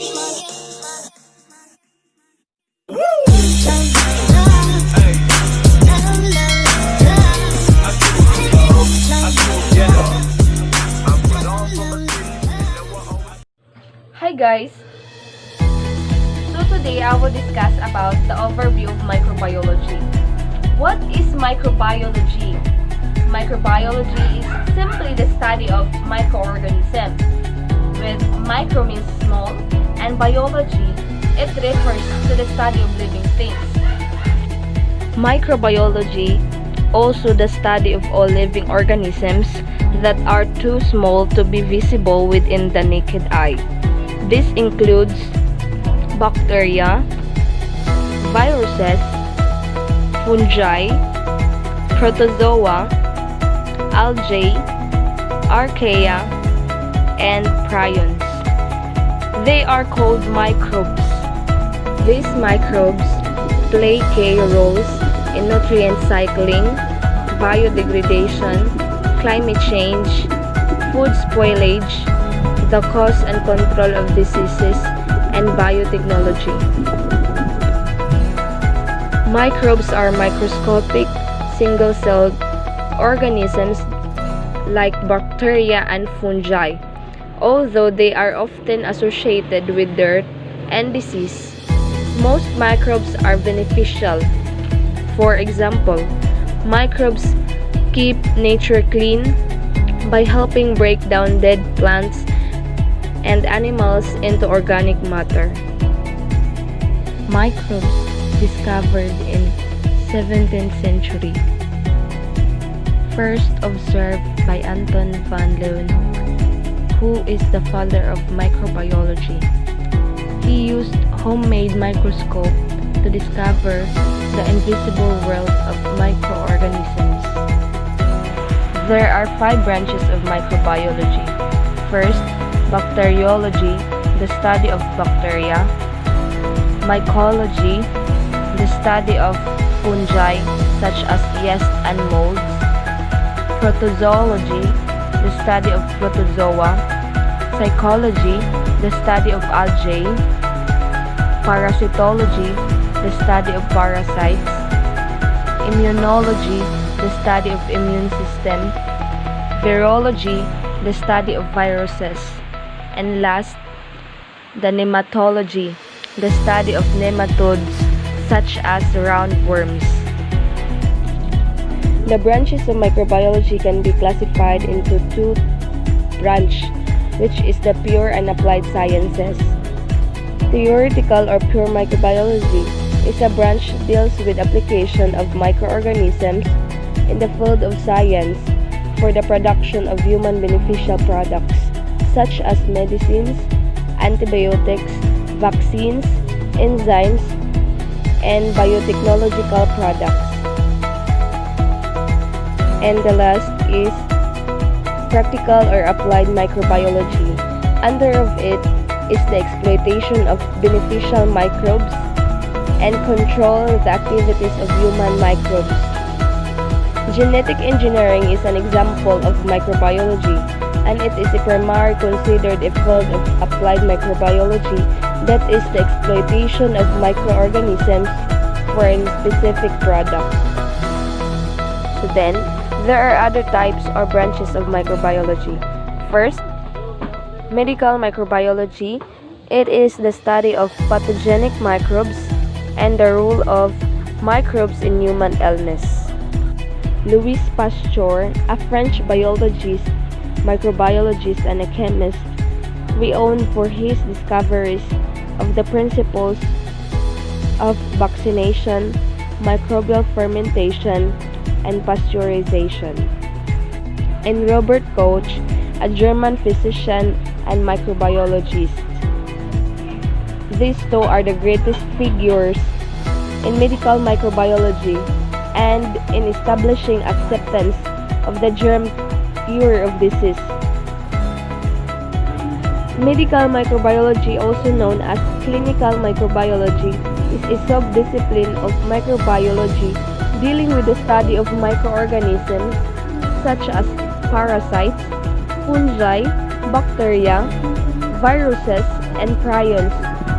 Hi guys! So today I will discuss about the overview of microbiology. What is microbiology? Microbiology is simply the study of microorganisms. With micro means small and biology, it refers to the study of living things. Microbiology, also the study of all living organisms that are too small to be visible within the naked eye. This includes bacteria, viruses, fungi, protozoa, algae, archaea, and prions. They are called microbes. These microbes play key roles in nutrient cycling, biodegradation, climate change, food spoilage, the cause and control of diseases, and biotechnology. Microbes are microscopic, single-celled organisms like bacteria and fungi. Although they are often associated with dirt and disease, most microbes are beneficial. For example, microbes keep nature clean by helping break down dead plants and animals into organic matter. Microbes discovered in 17th century. First observed by Anton van Leeuwenhoek, who is the father of microbiology. He used homemade microscope to discover the invisible world of microorganisms. There are 5 branches of microbiology. First, bacteriology, the study of bacteria. Mycology, the study of fungi such as yeast and molds. Protozoology, the study of protozoa. Psychology, the study of algae. Parasitology, the study of parasites. Immunology, the study of immune system. Virology, the study of viruses. And last, the nematology, the study of nematodes such as roundworms. The branches of microbiology can be classified into 2 branches, which is the pure and applied sciences. Theoretical or pure microbiology is a branch that deals with application of microorganisms in the field of science for the production of human beneficial products such as medicines, antibiotics, vaccines, enzymes, and biotechnological products. And the last is practical or applied microbiology. Under of it is the exploitation of beneficial microbes and control the activities of human microbes. Genetic engineering is an example of microbiology, and it is primarily considered a field of applied microbiology, that is the exploitation of microorganisms for a specific product. So then, there are other types or branches of microbiology. First, medical microbiology. It is the study of pathogenic microbes and the role of microbes in human illness. Louis Pasteur, a French biologist, microbiologist, and a chemist, renowned for his discoveries of the principles of vaccination, microbial fermentation, and pasteurization. And Robert Koch, a German physician and microbiologist. These 2 are the greatest figures in medical microbiology and in establishing acceptance of the germ theory of disease. Medical microbiology, also known as clinical microbiology, is a subdiscipline of microbiology dealing with the study of microorganisms such as parasites, fungi, bacteria, viruses, and prions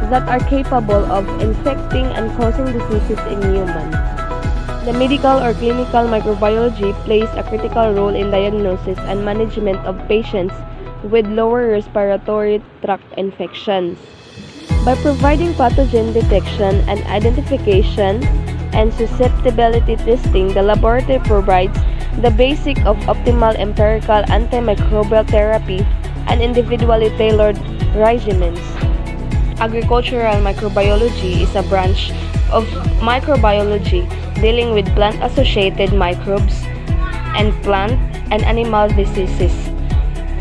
that are capable of infecting and causing diseases in humans. The medical or clinical microbiology plays a critical role in diagnosis and management of patients with lower respiratory tract infections. By providing pathogen detection and identification and susceptibility testing, the laboratory provides the basic of optimal empirical antimicrobial therapy and individually tailored regimens. Agricultural microbiology is a branch of microbiology dealing with plant-associated microbes and plant and animal diseases.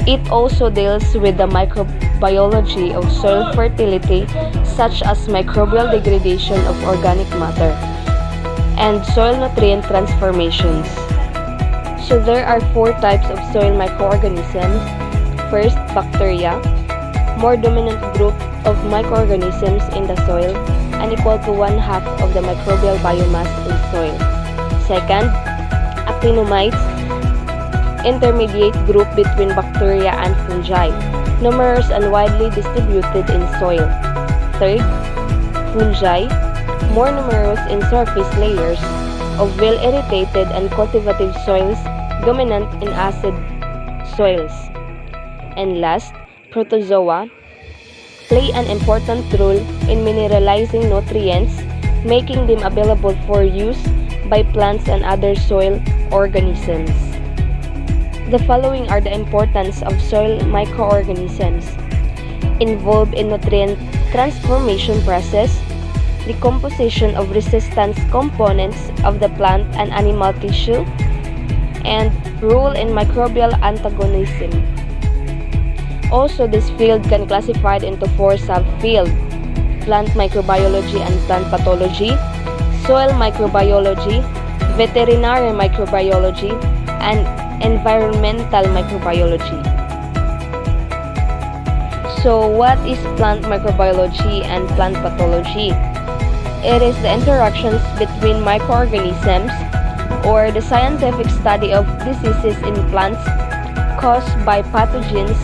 It also deals with the microbiology of soil fertility, such as microbial degradation of organic matter and soil nutrient transformations. So there are 4 types of soil microorganisms. First, bacteria, more dominant group of microorganisms in the soil and equal to 1/2 of the microbial biomass in soil. Second, actinomyces, intermediate group between bacteria and fungi, numerous and widely distributed in soil. Third, fungi, more numerous in surface layers of well-irrigated and cultivative soils, dominant in acid soils. And last, protozoa, play an important role in mineralizing nutrients, making them available for use by plants and other soil organisms. The following are the importance of soil microorganisms: involved in nutrient transformation process, decomposition of resistance components of the plant and animal tissue, and role in microbial antagonism. Also, this field can be classified into 4 subfields: plant microbiology and plant pathology, soil microbiology, veterinary microbiology, and environmental microbiology. So, what is plant microbiology and plant pathology? It is the interactions between microorganisms or the scientific study of diseases in plants caused by pathogens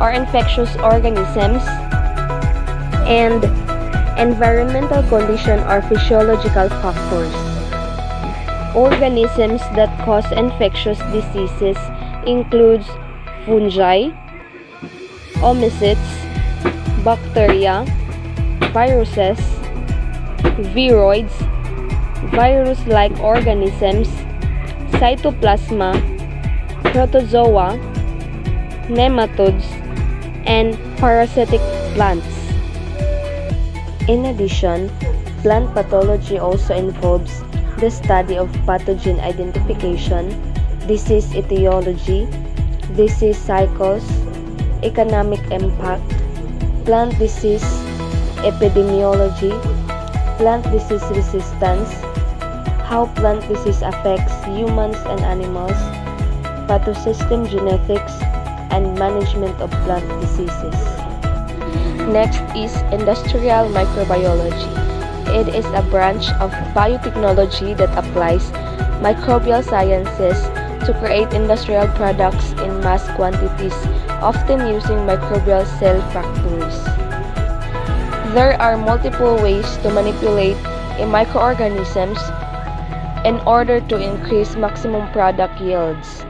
or infectious organisms, and environmental condition or physiological factors. Organisms that cause infectious diseases includes fungi, oomycetes, bacteria, viruses, viroids, virus-like organisms, cytoplasma, protozoa, nematodes, and parasitic plants. In addition, plant pathology also involves the study of pathogen identification, disease etiology, disease cycles, economic impact, plant disease epidemiology, plant disease resistance, how plant disease affects humans and animals, pathosystem genetics, and management of plant diseases. Next is industrial microbiology. It is a branch of biotechnology that applies microbial sciences to create industrial products in mass quantities, often using microbial cell factories. There are multiple ways to manipulate a microorganisms in order to increase maximum product yields.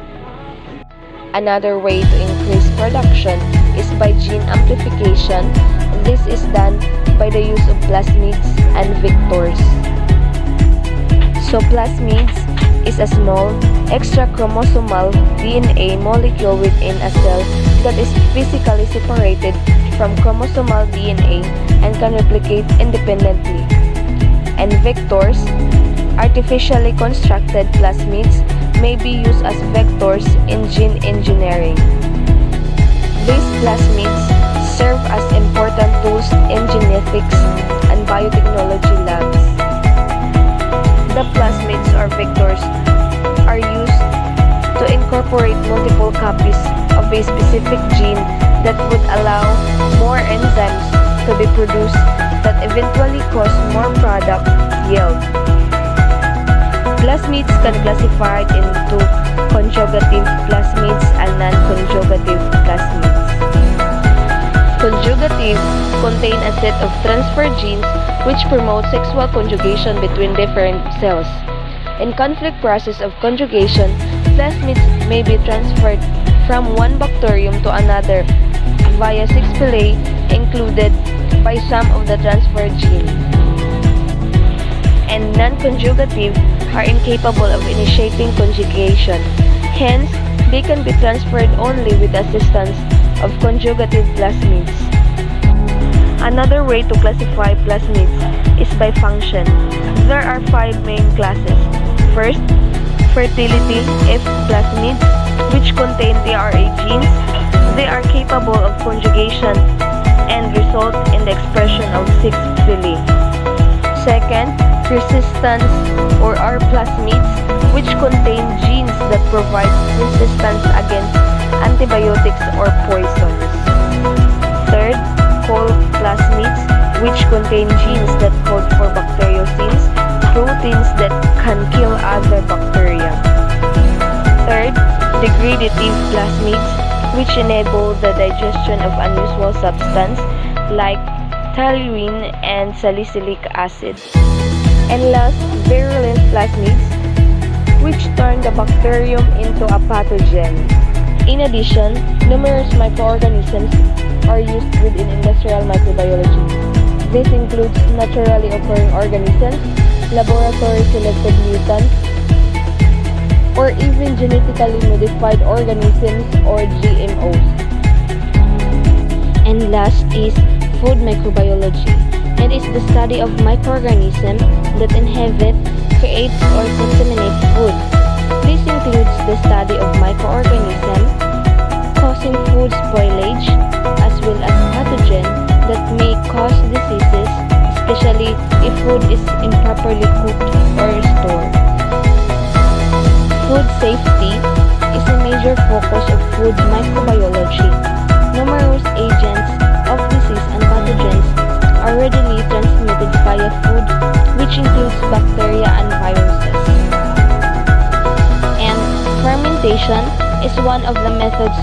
Another way to increase production is by gene amplification. This is done by the use of plasmids and vectors. So plasmids is a small extrachromosomal DNA molecule within a cell that is physically separated from chromosomal DNA and can replicate independently. And vectors, artificially constructed plasmids, may be used as vectors in gene engineering. These plasmids serve as important tools in genetics and biotechnology labs. The plasmids or vectors are used to incorporate multiple copies of a specific gene that would allow more enzymes to be produced that eventually cause more product yield. Plasmids can be classified into conjugative plasmids and non-conjugative plasmids. Non-conjugative contain a set of transfer genes which promote sexual conjugation between different cells. In conflict process of conjugation, plasmids may be transferred from one bacterium to another via 6 pili included by some of the transfer gene. And non-conjugative are incapable of initiating conjugation. Hence, they can be transferred only with the assistance of conjugative plasmids. Another way to classify plasmids is by function. There are 5 main classes. First, fertility F plasmids, which contain TRA genes. They are capable of conjugation and result in the expression of 6 pili. Second, resistance or R plasmids, which contain genes that provide resistance against antibiotics or poisons. Third, col plasmids, which contain genes that code for bacteriocins, proteins that can kill other bacteria. Third, degradative plasmids, which enable the digestion of unusual substance like toluene and salicylic acid. And last, virulent plasmids, which turn the bacterium into a pathogen. In addition, numerous microorganisms are used within industrial microbiology. This includes naturally occurring organisms, laboratory-selected mutants, or even genetically modified organisms or GMOs. And last is food microbiology. It is the study of microorganisms that inhabit, create, or contaminate food. This includes the study of microorganisms causing food spoilage, as well as pathogens that may cause diseases, especially if food is improperly cooked or stored. Food safety is a major focus of food microbiology. Numerous agents of disease and pathogens are readily transmitted via food, which includes bacteria and viruses. And fermentation is one of the methods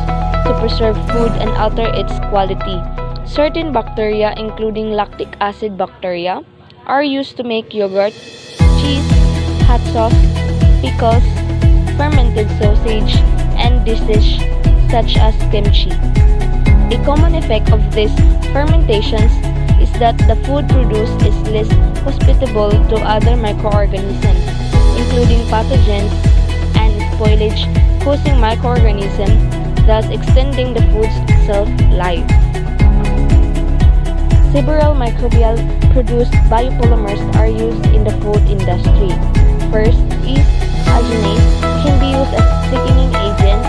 to preserve food and alter its quality. Certain bacteria, including lactic acid bacteria, are used to make yogurt, cheese, hot sauce, pickles, fermented sausage, and dishes such as kimchi. A common effect of these fermentations is that the food produced is less hospitable to other microorganisms, including pathogens and spoilage, causing microorganisms, thus extending the food's shelf life. Several microbial produced biopolymers are used in the food industry. First is arginate, can be used as thickening agents,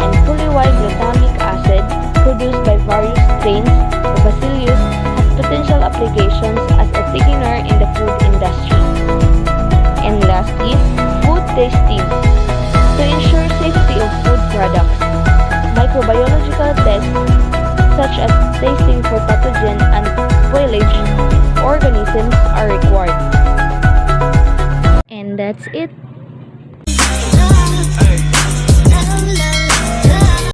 and polyglutamic acid, produced by various strains of Bacillus, has potential applications as a thickener in the food industry. And last is food tasting. To ensure safety of food products, microbiological tests such as tasting for pathogen and spoilage organisms are required. And that's it.